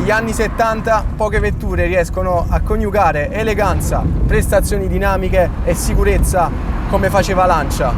Negli anni 70 poche vetture riescono a coniugare eleganza, prestazioni dinamiche e sicurezza come faceva Lancia.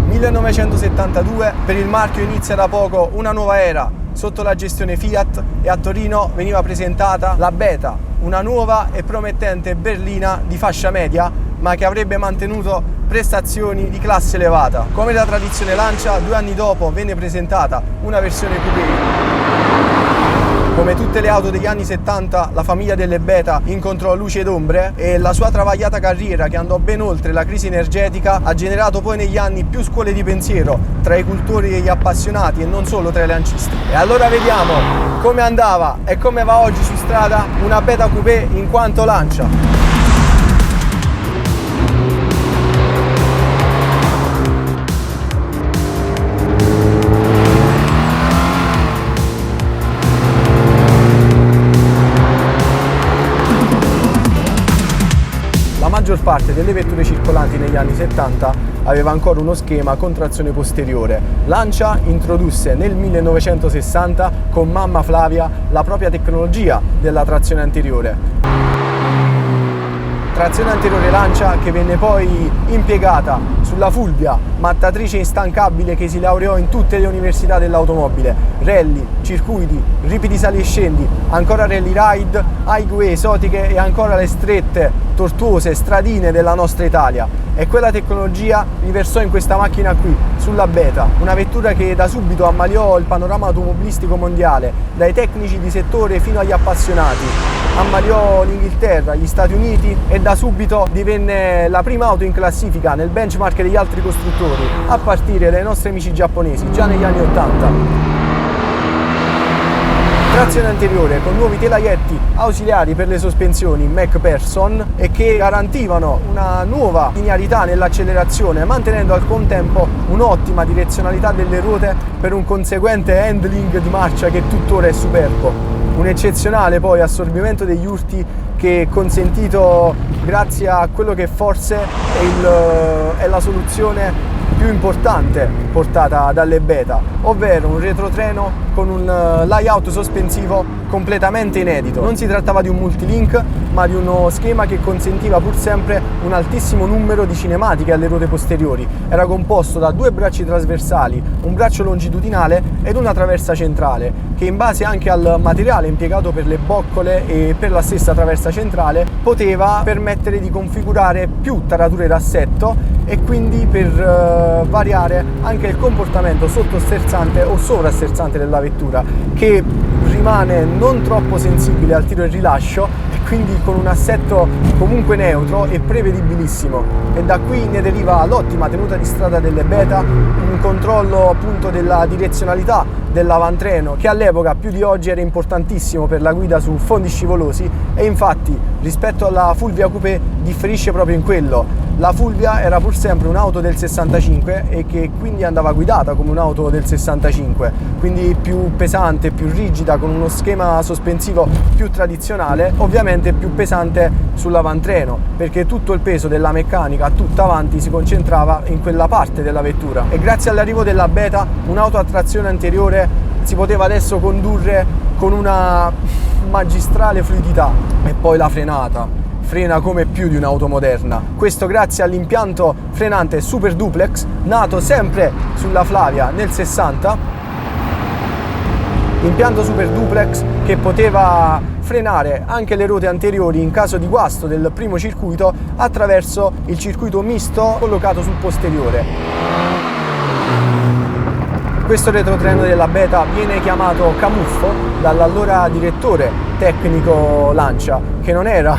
1972, per il marchio inizia da poco una nuova era sotto la gestione Fiat e a Torino veniva presentata la Beta, una nuova e promettente berlina di fascia media, ma che avrebbe mantenuto prestazioni di classe elevata. Come da tradizione Lancia, 2 anni dopo venne presentata una versione coupé. Come tutte le auto degli anni 70, la famiglia delle Beta incontrò luci ed ombre e la sua travagliata carriera, che andò ben oltre la crisi energetica, ha generato poi negli anni più scuole di pensiero tra i cultori e gli appassionati e non solo tra i lancisti. E allora vediamo come andava e come va oggi su strada una Beta coupé in quanto Lancia. La maggior parte delle vetture circolanti negli anni 70 aveva ancora uno schema con trazione posteriore. Lancia introdusse nel 1960 con mamma Flavia la propria tecnologia della trazione anteriore. Trazione anteriore Lancia che venne poi impiegata sulla Fulvia, mattatrice instancabile che si laureò in tutte le università dell'automobile, rally, circuiti, ripidi sali e scendi, ancora rally ride, highway esotiche e ancora le strette, tortuose, stradine della nostra Italia. E quella tecnologia riversò in questa macchina qui, sulla Beta, una vettura che da subito ammaliò il panorama automobilistico mondiale, dai tecnici di settore fino agli appassionati. Ammaliò l'Inghilterra, gli Stati Uniti e da subito divenne la prima auto in classifica nel benchmark degli altri costruttori, a partire dai nostri amici giapponesi, già negli anni 80. Trazione anteriore con nuovi telaietti ausiliari per le sospensioni MacPherson e che garantivano una nuova linearità nell'accelerazione, mantenendo al contempo un'ottima direzionalità delle ruote per un conseguente handling di marcia che tuttora è superbo. Un eccezionale poi assorbimento degli urti che è consentito grazie a quello che forse è la soluzione più importante portata dalle Beta, ovvero un retrotreno con un layout sospensivo completamente inedito. Non si trattava di un multilink, ma di uno schema che consentiva pur sempre un altissimo numero di cinematiche alle ruote posteriori. Era composto da 2 bracci trasversali, un braccio longitudinale ed una traversa centrale, che in base anche al materiale impiegato per le boccole e per la stessa traversa centrale poteva permettere di configurare più tarature d'assetto e quindi per variare anche il comportamento sottosterzante o sovrasterzante della vettura, che rimane non troppo sensibile al tiro e rilascio e quindi con un assetto comunque neutro e prevedibilissimo. E da qui ne deriva l'ottima tenuta di strada delle Beta, un controllo appunto della direzionalità dell'avantreno che all'epoca più di oggi era importantissimo per la guida su fondi scivolosi, e infatti rispetto alla Fulvia Coupé differisce proprio in quello. La Fulvia era pur sempre un'auto del 65 e che quindi andava guidata come un'auto del 65, quindi più pesante, più rigida, con uno schema sospensivo più tradizionale, ovviamente più pesante sull'avantreno, perché tutto il peso della meccanica tutta avanti si concentrava in quella parte della vettura. E grazie all'arrivo della Beta, un'auto a trazione anteriore si poteva adesso condurre con una magistrale fluidità. E poi la frenata. Frena come più di un'auto moderna. Questo grazie all'impianto frenante Super Duplex, nato sempre sulla Flavia nel 60. Impianto Super Duplex che poteva frenare anche le ruote anteriori in caso di guasto del primo circuito attraverso il circuito misto collocato sul posteriore. Questo retrotreno della Beta viene chiamato Camuffo dall'allora direttore tecnico Lancia, che non era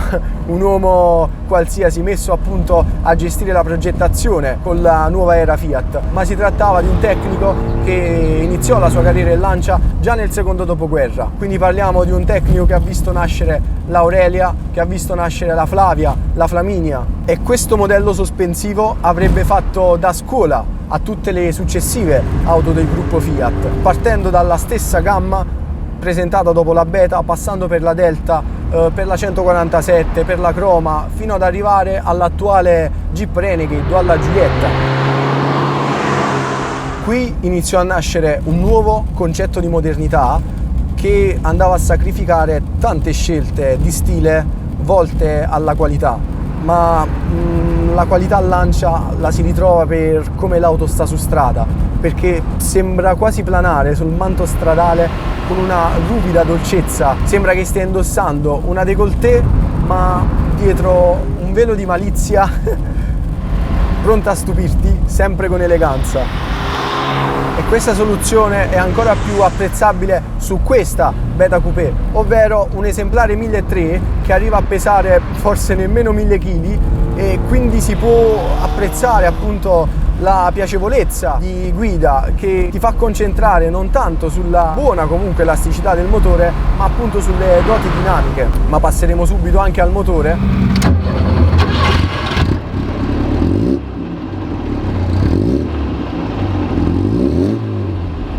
un uomo qualsiasi messo appunto a gestire la progettazione con la nuova era Fiat, ma si trattava di un tecnico che iniziò la sua carriera in Lancia già nel secondo dopoguerra. Quindi parliamo di un tecnico che ha visto nascere l'Aurelia, che ha visto nascere la Flavia, la Flaminia, e questo modello sospensivo avrebbe fatto da scuola a tutte le successive auto del gruppo Fiat, partendo dalla stessa gamma presentata dopo la Beta, passando per la Delta, per la 147, per la Croma, fino ad arrivare all'attuale Jeep Renegade o alla Giulietta. Qui iniziò a nascere un nuovo concetto di modernità che andava a sacrificare tante scelte di stile volte alla qualità, ma la qualità Lancia la si ritrova per come l'auto sta su strada, perché sembra quasi planare sul manto stradale con una ruvida dolcezza, sembra che stia indossando una décolleté ma dietro un velo di malizia pronta a stupirti sempre con eleganza. E questa soluzione è ancora più apprezzabile su questa Beta Coupé, ovvero un esemplare 1.300 che arriva a pesare forse nemmeno 1.000 kg e quindi si può apprezzare appunto la piacevolezza di guida che ti fa concentrare non tanto sulla buona comunque elasticità del motore, ma appunto sulle doti dinamiche. Ma passeremo subito anche al motore.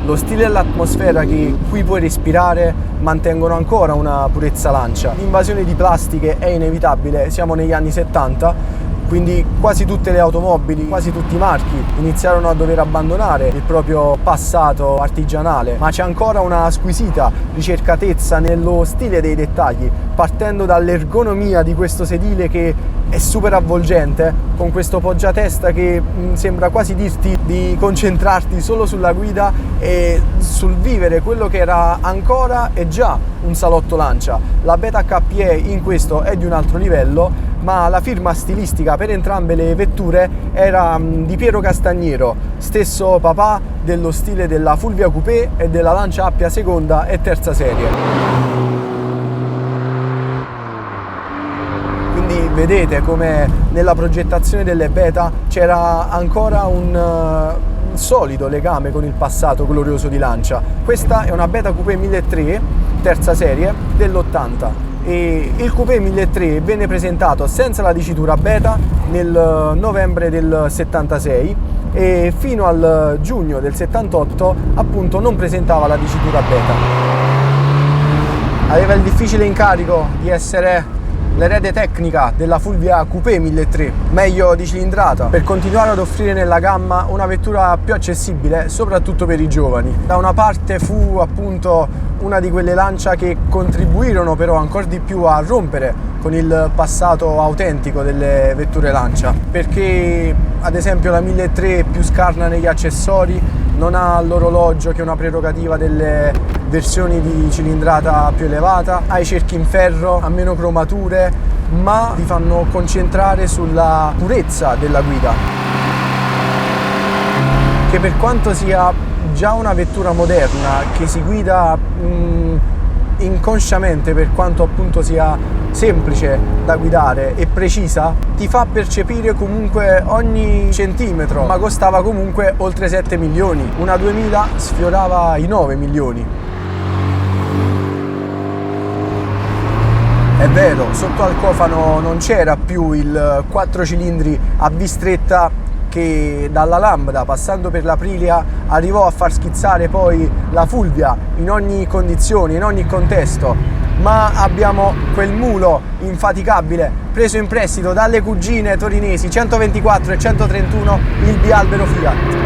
Lo stile e l'atmosfera che qui puoi respirare mantengono ancora una purezza Lancia. L'invasione di plastiche è inevitabile, siamo negli anni 70, quindi quasi tutte le automobili, quasi tutti i marchi iniziarono a dover abbandonare il proprio passato artigianale, ma c'è ancora una squisita ricercatezza nello stile dei dettagli, partendo dall'ergonomia di questo sedile che è super avvolgente, con questo poggiatesta che sembra quasi dirti di concentrarti solo sulla guida e sul vivere quello che era ancora e già un salotto Lancia. La Beta KPE in questo è di un altro livello, ma la firma stilistica per entrambe le vetture era di Piero Castagnero, stesso papà dello stile della Fulvia Coupé e della Lancia Appia seconda e terza serie. Quindi vedete come nella progettazione delle Beta c'era ancora un solido legame con il passato glorioso di Lancia. Questa è una Beta Coupé 1.300 terza serie dell'80 e il Coupé 1.300 venne presentato senza la dicitura Beta nel novembre del 76 e fino al giugno del 78 appunto non presentava la dicitura Beta. Aveva il difficile incarico di essere l'erede tecnica della Fulvia Coupé 1.300, meglio di cilindrata, per continuare ad offrire nella gamma una vettura più accessibile, soprattutto per i giovani. Da una parte fu appunto una di quelle Lancia che contribuirono però ancora di più a rompere con il passato autentico delle vetture Lancia, perché ad esempio la 1.300 è più scarna negli accessori, non ha l'orologio che è una prerogativa delle versioni di cilindrata più elevata, ha i cerchi in ferro, ha meno cromature, ma ti fanno concentrare sulla purezza della guida, che per quanto sia già una vettura moderna che si guida inconsciamente, per quanto appunto sia semplice da guidare e precisa, ti fa percepire comunque ogni centimetro, ma costava comunque oltre 7 milioni, una 2000 sfiorava i 9 milioni. È vero, sotto al cofano non c'era più il 4 cilindri a V stretta che dalla Lambda, passando per l'Aprilia, arrivò a far schizzare poi la Fulvia in ogni condizione, in ogni contesto, ma abbiamo quel mulo infaticabile preso in prestito dalle cugine torinesi 124 e 131, il bialbero Fiat.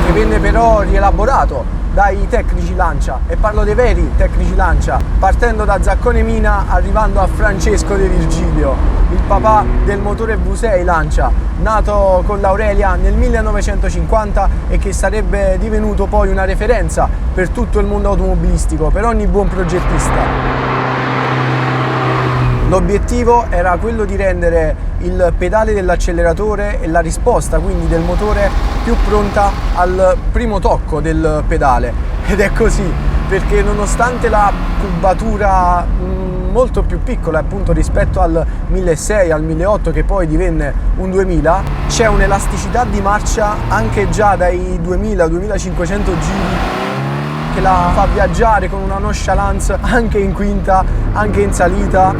Che venne però rielaborato dai tecnici Lancia, e parlo dei veri tecnici Lancia, partendo da Zaccone Mina arrivando a Francesco De Virgilio, il papà del motore V6 Lancia, nato con l'Aurelia nel 1950 e che sarebbe divenuto poi una referenza per tutto il mondo automobilistico, per ogni buon progettista. L'obiettivo era quello di rendere il pedale dell'acceleratore e la risposta quindi del motore più pronta al primo tocco del pedale, ed è così, perché nonostante la cubatura molto più piccola appunto rispetto al 1600, al 1800 che poi divenne un 2000, c'è un'elasticità di marcia anche già dai 2000-2500 giri che la fa viaggiare con una nonchalance anche in quinta, anche in salita.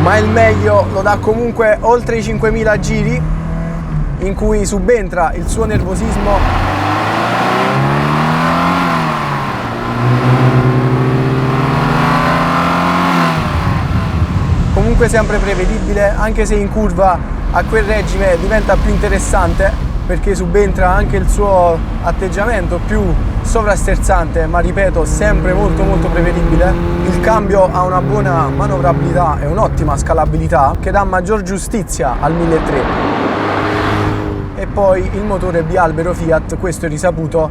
Ma il meglio lo dà comunque oltre i 5000 giri, in cui subentra il suo nervosismo comunque sempre prevedibile, anche se in curva a quel regime diventa più interessante perché subentra anche il suo atteggiamento più sovrasterzante, ma ripeto sempre molto prevedibile. Il cambio ha una buona manovrabilità e un'ottima scalabilità che dà maggior giustizia al 1300. E poi il motore bialbero Fiat, questo è risaputo,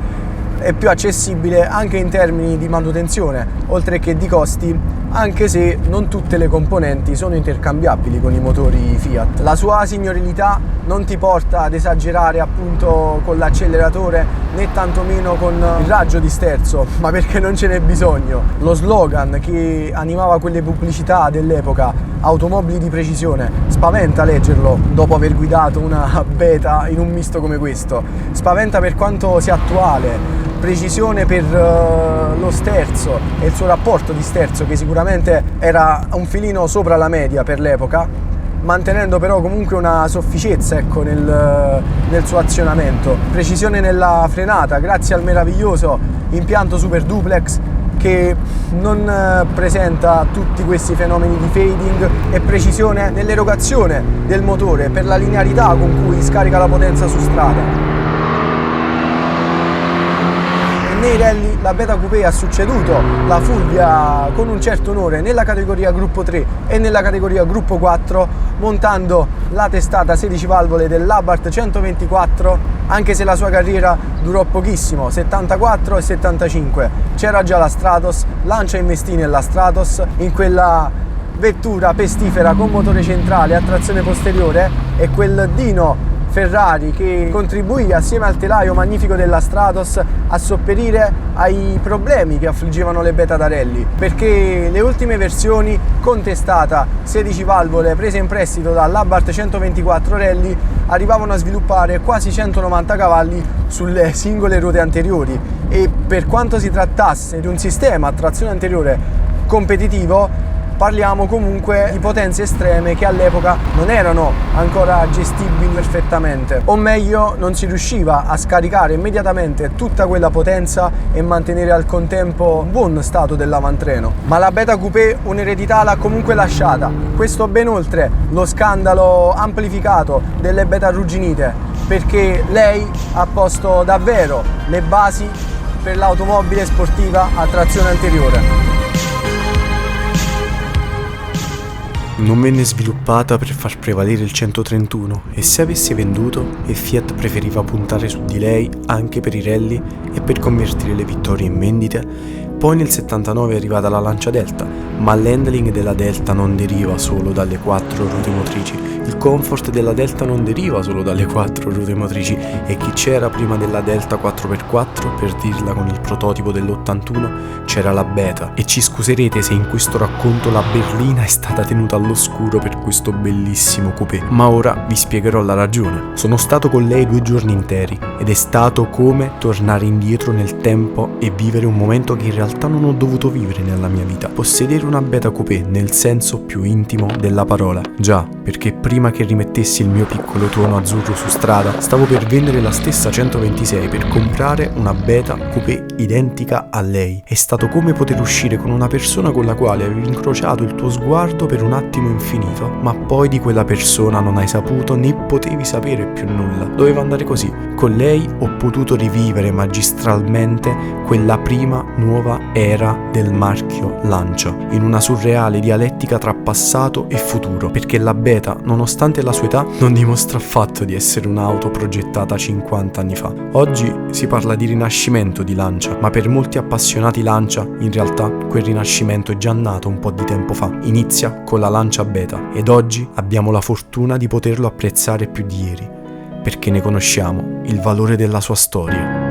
è più accessibile anche in termini di manutenzione, oltre che di costi, anche se non tutte le componenti sono intercambiabili con i motori Fiat. La sua signorilità non ti porta ad esagerare appunto con l'acceleratore né tantomeno con il raggio di sterzo, ma perché non ce n'è bisogno. Lo slogan che animava quelle pubblicità dell'epoca, automobili di precisione, spaventa leggerlo dopo aver guidato una beta in un misto come questo. Spaventa per quanto sia attuale, precisione per lo sterzo e il suo rapporto di sterzo che sicuramente era un filino sopra la media per l'epoca, mantenendo però comunque una sofficezza, ecco, nel suo azionamento. Precisione nella frenata grazie al meraviglioso impianto Super Duplex che non presenta tutti questi fenomeni di fading, e precisione nell'erogazione del motore per la linearità con cui scarica la potenza su strada. Nei rally la Beta Coupé ha succeduto la Fulvia con un certo onore nella categoria gruppo 3 e nella categoria gruppo 4, montando la testata 16 valvole dell'Abarth 124, anche se la sua carriera durò pochissimo, 74 e 75. C'era già la Stratos, Lancia investì nella Stratos, in quella vettura pestifera con motore centrale a trazione posteriore, e quel Dino Ferrari che contribuì assieme al telaio magnifico della Stratos a sopperire ai problemi che affliggevano le beta da rally, perché le ultime versioni con testata 16 valvole prese in prestito dall'Abarth 124 Rally arrivavano a sviluppare quasi 190 cavalli sulle singole ruote anteriori, e per quanto si trattasse di un sistema a trazione anteriore competitivo, parliamo comunque di potenze estreme che all'epoca non erano ancora gestibili perfettamente, o meglio non si riusciva a scaricare immediatamente tutta quella potenza e mantenere al contempo un buon stato dell'avantreno. Ma la Beta Coupé un'eredità l'ha comunque lasciata, questo ben oltre lo scandalo amplificato delle beta arrugginite, perché lei ha posto davvero le basi per l'automobile sportiva a trazione anteriore. Non venne sviluppata per far prevalere il 131, e se avesse venduto, Fiat preferiva puntare su di lei anche per i rally e per convertire le vittorie in vendite. Poi nel 79 è arrivata la Lancia Delta, ma l'handling della Delta non deriva solo dalle 4 ruote motrici. Il comfort della Delta non deriva solo dalle 4 ruote motrici, e chi c'era prima della Delta 4x4, per dirla con il prototipo dell'81, c'era la Beta. E ci scuserete se in questo racconto la berlina è stata tenuta all'oscuro per questo bellissimo coupé, ma ora vi spiegherò la ragione. Sono stato con lei 2 giorni interi ed è stato come tornare indietro nel tempo e vivere un momento che in realtà non ho dovuto vivere nella mia vita: possedere una Beta Coupé nel senso più intimo della parola. Già, perché prima che rimettessi il mio piccolo tuono azzurro su strada, stavo per vendere la stessa 126 per comprare una Beta Coupé identica a lei. È stato come poter uscire con una persona con la quale avevi incrociato il tuo sguardo per un attimo infinito, ma poi di quella persona non hai saputo né potevi sapere più nulla. Doveva andare così. Con lei ho potuto rivivere magistralmente quella prima nuova era del marchio Lancia, in una surreale dialettica tra passato e futuro, perché la Beta, nonostante la sua età, non dimostra affatto di essere un'auto progettata 50 anni fa. Oggi si parla di rinascimento di Lancia, ma per molti appassionati Lancia, in realtà quel rinascimento è già nato un po' di tempo fa. Inizia con la Lancia Beta ed oggi abbiamo la fortuna di poterlo apprezzare più di ieri, perché ne conosciamo il valore della sua storia.